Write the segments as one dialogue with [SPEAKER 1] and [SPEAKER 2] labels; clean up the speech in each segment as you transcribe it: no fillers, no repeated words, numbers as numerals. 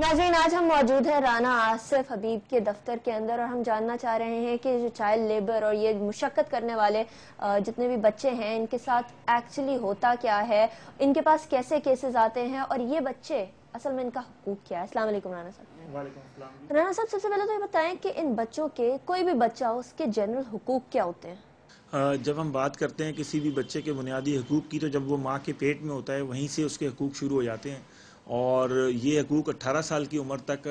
[SPEAKER 1] नाज़रीन, आज हम मौजूद हैं राना आसिफ हबीब के दफ्तर के अंदर और हम जानना चाह रहे हैं कि जो चाइल्ड लेबर और ये मुशक्कत करने वाले जितने भी बच्चे हैं इनके साथ एक्चुअली होता क्या है, इनके पास कैसे केसेस आते हैं और ये बच्चे असल में इनका हुकूक क्या है। अस्सलाम वालेकुम राना साहब।
[SPEAKER 2] वालेकुम अस्सलाम।
[SPEAKER 1] राना साहब, सबसे पहले तो ये बताएं कि इन बच्चों के, कोई भी बच्चा हो, उसके जनरल हुकूक क्या होते हैं?
[SPEAKER 2] जब हम बात करते हैं किसी भी बच्चे के बुनियादी हकूक़ की, तो जब वो माँ के पेट में होता है वहीं से उसके हकूक़ शुरू हो जाते हैं और ये हकूक़ 18 साल की उम्र तक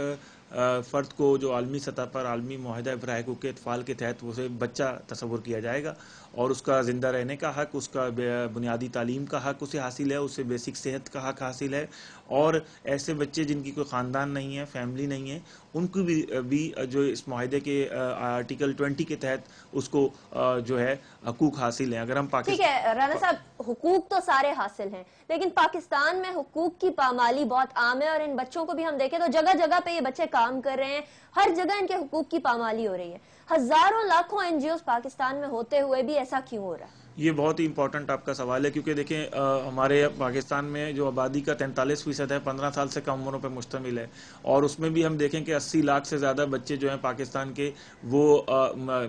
[SPEAKER 2] फ़र्द को जो आलमी सतह पर आलमी मुआहदा बराए हुकूक़ अतफ़ाल के तहत उसे बच्चा तस्वुर किया जाएगा और उसका ज़िंदा रहने का हक़, उसका बुनियादी तालीम का हक़ उसे हासिल है, उसे बेसिक सेहत का हक़ हासिल है। और ऐसे बच्चे जिनकी कोई ख़ानदान नहीं है, फैमिली नहीं है, उनको भी जो इस मुआहदे के आर्टिकल 20 के तहत उसको जो है हकूक़ हासिल है। अगर हम
[SPEAKER 1] ठीक है राना साहब, हुकूक तो सारे हासिल हैं, लेकिन पाकिस्तान में हुकूक की पामाली बहुत आम है और इन बच्चों को भी हम देखें तो जगह जगह पे ये बच्चे काम कर रहे हैं, हर जगह इनके हुकूक की पामाली हो रही है। हजारों लाखों एनजीओ पाकिस्तान में होते हुए भी ऐसा क्यों हो रहा है?
[SPEAKER 2] ये बहुत ही इंपॉर्टेंट आपका सवाल है, क्योंकि देखें हमारे पाकिस्तान में जो आबादी का 43% है 15 साल से कम उम्रों पर मुश्तमिल है और उसमें भी हम देखें कि 80 लाख से ज़्यादा बच्चे जो हैं पाकिस्तान के वो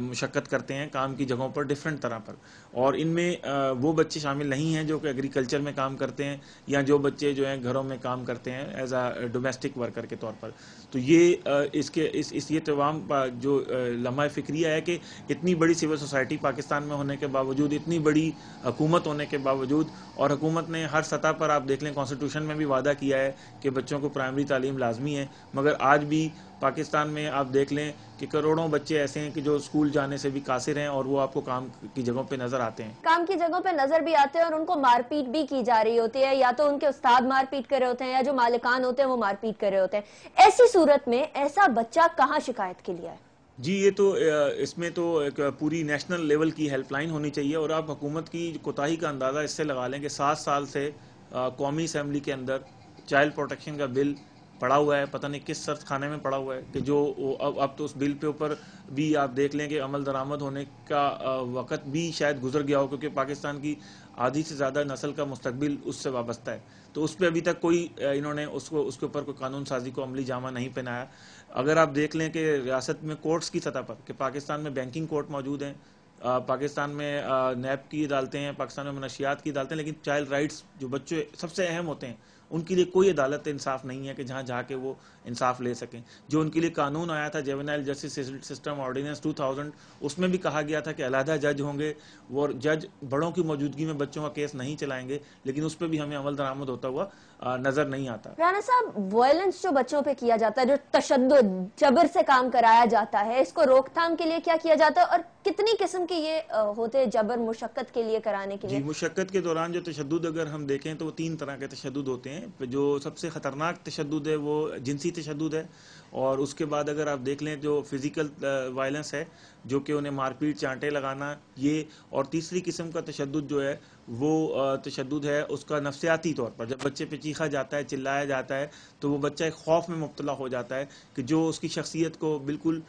[SPEAKER 2] मुशक्कत करते हैं काम की जगहों पर डिफरेंट तरह पर, और इनमें वो बच्चे शामिल नहीं हैं जो कि एग्रीकल्चर में काम करते हैं या जो बच्चे जो हैं घरों में काम करते हैं एज आ डोमेस्टिक वर्कर के तौर पर। तो ये ये तमाम जो लम्हा फ़िक्रिया है कि इतनी बड़ी सिविल सोसाइटी पाकिस्तान में होने के बावजूद, इतनी बड़ी हुकूमत होने के बावजूद, और हुकूमत ने हर सतह पर आप देख लें कॉन्स्टिट्यूशन में भी वादा किया है कि बच्चों को प्राइमरी तालीम लाजमी है, मगर आज भी पाकिस्तान में आप देख लें कि करोड़ों बच्चे ऐसे हैं कि जो स्कूल जाने से भी कासिर हैं और वो आपको काम की जगहों पे नजर आते हैं।
[SPEAKER 1] काम की जगहों पे नजर भी आते हैं और उनको मारपीट भी की जा रही होती है, या तो उनके उस्ताद मारपीट कर रहे होते हैं या जो मालिकान होते हैं वो मारपीट कर रहे होते हैं। ऐसी सूरत में ऐसा बच्चा कहाँ शिकायत के लिए है?
[SPEAKER 2] जी, ये तो इसमें तो एक पूरी नेशनल लेवल की हेल्पलाइन होनी चाहिए और आप हुकूमत की कोताही का अंदाज़ा इससे लगा लें कि 7 साल से कौमी असम्बली के अंदर चाइल्ड प्रोटेक्शन का बिल पड़ा हुआ है, पता नहीं किस सर्द खाने में पड़ा हुआ है कि जो अब तो उस बिल पे ऊपर भी आप देख लें कि अमल दरामद होने का वक़्त भी शायद गुजर गया हो, क्योंकि पाकिस्तान की आधी से ज़्यादा नस्ल का मुस्तकबिल उससे वाबस्ता है। तो उस पर अभी तक कोई इन्होंने उसके ऊपर कोई कानून साजी को अमली जामा नहीं पहनाया। अगर आप देख लें कि रियासत में कोर्ट्स की सतह पर कि पाकिस्तान में बैंकिंग कोर्ट मौजूद हैं, पाकिस्तान में नैब की अदालतें हैं, पाकिस्तान में मनशियात की अदालतें, लेकिन चाइल्ड राइट्स जो बच्चे सबसे अहम होते हैं उनके लिए कोई अदालत इंसाफ नहीं है कि जहाँ जाके वो इंसाफ ले सकें। जो उनके लिए कानून आया था जुवेनाइल जस्टिस सिस्टम ऑर्डिनेंस 2000, उसमें भी कहा गया था कि अलहदा जज होंगे, वो जज बड़ों की मौजूदगी में बच्चों का केस नहीं चलाएंगे, लेकिन उस पर भी हमें अमल दरामद होता हुआ नजर नहीं आता।
[SPEAKER 1] राना साहब, वायलेंस जो बच्चों पे किया जाता है, जो तशद्दुद जबर से काम कराया जाता है, इसको रोकथाम के लिए क्या किया जाता है और कितनी किस्म के ये होते हैं जबर मुशक्कत के लिए कराने के लिए?
[SPEAKER 2] जी, मुशक्कत के दौरान जो तशद्दुद अगर हम देखें तो 3 तरह के तशद्दुद होते हैं। जो सबसे ख़तरनाक तशद्दुद है वो जिनसी तशद्दुद है, और उसके बाद अगर आप देख लें जो फिज़िकल वायलेंस है, जो कि उन्हें मारपीट चांटे लगाना, ये, और तीसरी किस्म का तशद्दुद जो है वो तशद्दुद है उसका नफ्सियाती तौर पर। जब बच्चे पे चीखा जाता है, चिल्लाया जाता है, तो वो बच्चा एक खौफ में मुब्तला हो जाता है कि जो उसकी शख्सियत को बिल्कुल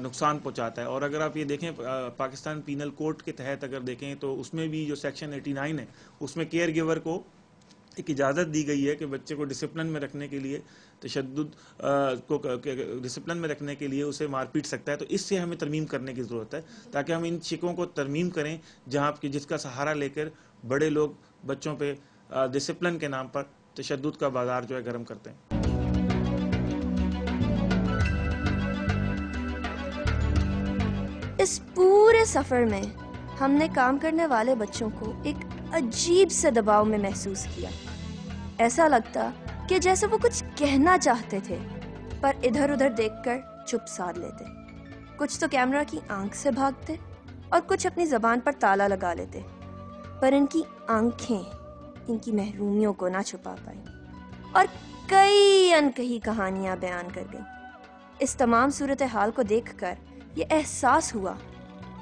[SPEAKER 2] नुकसान पहुंचाता है। और अगर आप ये देखें पाकिस्तान पीनल कोड के तहत अगर देखें तो उसमें भी जो सेक्शन 89 है उसमें केयर गिवर को एक इजाज़त दी गई है कि बच्चे को डिसिप्लिन में रखने के लिए, तशद्दुद को डिसिप्लिन में रखने के लिए उसे मार पीट सकता है। तो इससे हमें तरमीम करने की ज़रूरत है ताकि हम इन शिकों को तरमीम करें जहाँ की जिसका सहारा लेकर बड़े लोग बच्चों पे डिसिप्लिन के नाम पर तशद्दुद का बाजार जो है गर्म करते हैं।
[SPEAKER 1] इस पूरे सफर में हमने काम करने वाले बच्चों को एक अजीब से दबाव में महसूस किया। ऐसा लगता कि जैसे वो कुछ कहना चाहते थे पर इधर उधर देखकर चुप साध लेते। कुछ तो कैमरा की आंख से भागते और कुछ अपनी जबान पर ताला लगा लेते, पर इनकी आंखें इनकी महरूमियों को ना छुपा पाई और कई अनकही कहानियां बयान कर गई। इस तमाम सूरत हाल को देखकर ये एहसास हुआ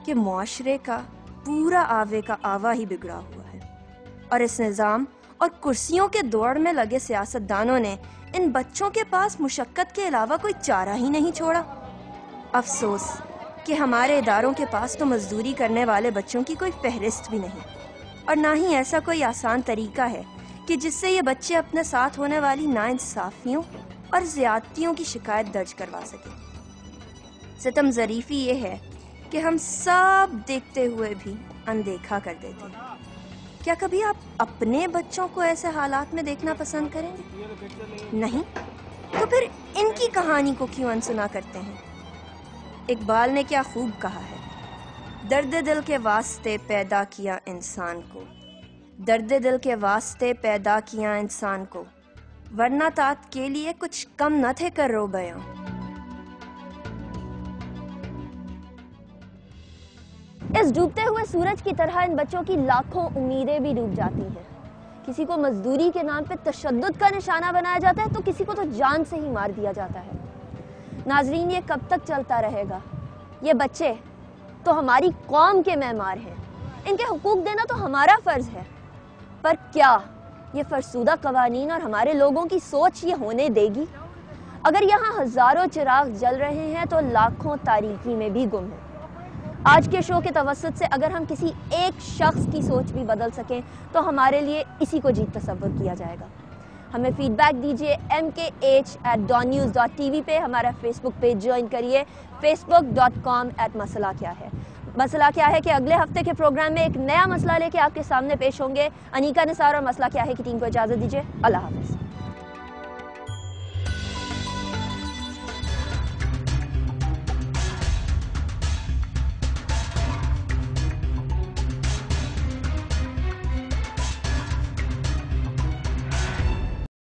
[SPEAKER 1] कि मुआशरे का पूरा आवे का आवा ही बिगड़ा हुआ है और इस निज़ाम और कुर्सियों के दौड़ में लगे सियासतदानों ने इन बच्चों के पास मुशक्कत के अलावा कोई चारा ही नहीं छोड़ा। अफसोस कि हमारे इदारों के पास तो मजदूरी करने वाले बच्चों की कोई फहरिस्त भी नहीं और ना ही ऐसा कोई आसान तरीका है कि जिससे ये बच्चे अपने साथ होने वाली नाइंसाफियों اور زیادتیوں کی شکایت درج کروا سکیں۔ ستم ظریفی یہ ہے کہ ہم سب دیکھتے ہوئے بھی اندیکھا کر دیتے ہیں۔ کیا کبھی آپ اپنے بچوں کو ایسے حالات میں دیکھنا پسند کریں گے؟ نہیں؟ تو پھر ان کی کہانی کو کیوں انسنا کرتے ہیں؟ اقبال نے کیا خوب کہا ہے، درد دل کے واسطے پیدا کیا انسان کو، درد دل کے واسطے پیدا کیا انسان کو، ورنہ تات کے لیے کچھ کم نہ تھے کر رو بیاں۔ اس ڈوبتے ہوئے سورج کی طرح ان بچوں کی لاکھوں امیدیں بھی ڈوب جاتی ہیں۔ کسی کو مزدوری کے نام پہ تشدد کا نشانہ بنایا جاتا ہے تو کسی کو تو جان سے ہی مار دیا جاتا ہے۔ ناظرین، یہ کب تک چلتا رہے گا؟ یہ بچے تو ہماری قوم کے معمار ہیں، ان کے حقوق دینا تو ہمارا فرض ہے، پر کیا یہ فرسودہ قوانین اور ہمارے لوگوں کی سوچ یہ ہونے دے گی؟ اگر یہاں ہزاروں چراغ جل رہے ہیں تو لاکھوں تاریکی میں بھی گم ہیں۔ آج کے شو کے توسط سے اگر ہم کسی ایک شخص کی سوچ بھی بدل سکیں تو ہمارے لیے اسی کو جیت تصور کیا جائے گا۔ ہمیں فیڈ بیک دیجیے mkh@dawnnews.tv پہ، ہمارا فیس بک پیج جوائن کریے facebook.com/مسئلہ کیا ہے۔ مسئلہ کیا ہے کہ اگلے ہفتے کے پروگرام میں ایک نیا مسئلہ لے کے آپ کے سامنے پیش ہوں گے۔ انیکا نثار اور مسئلہ کیا ہے کی ٹیم کو اجازت دیجیے۔ اللہ حافظ۔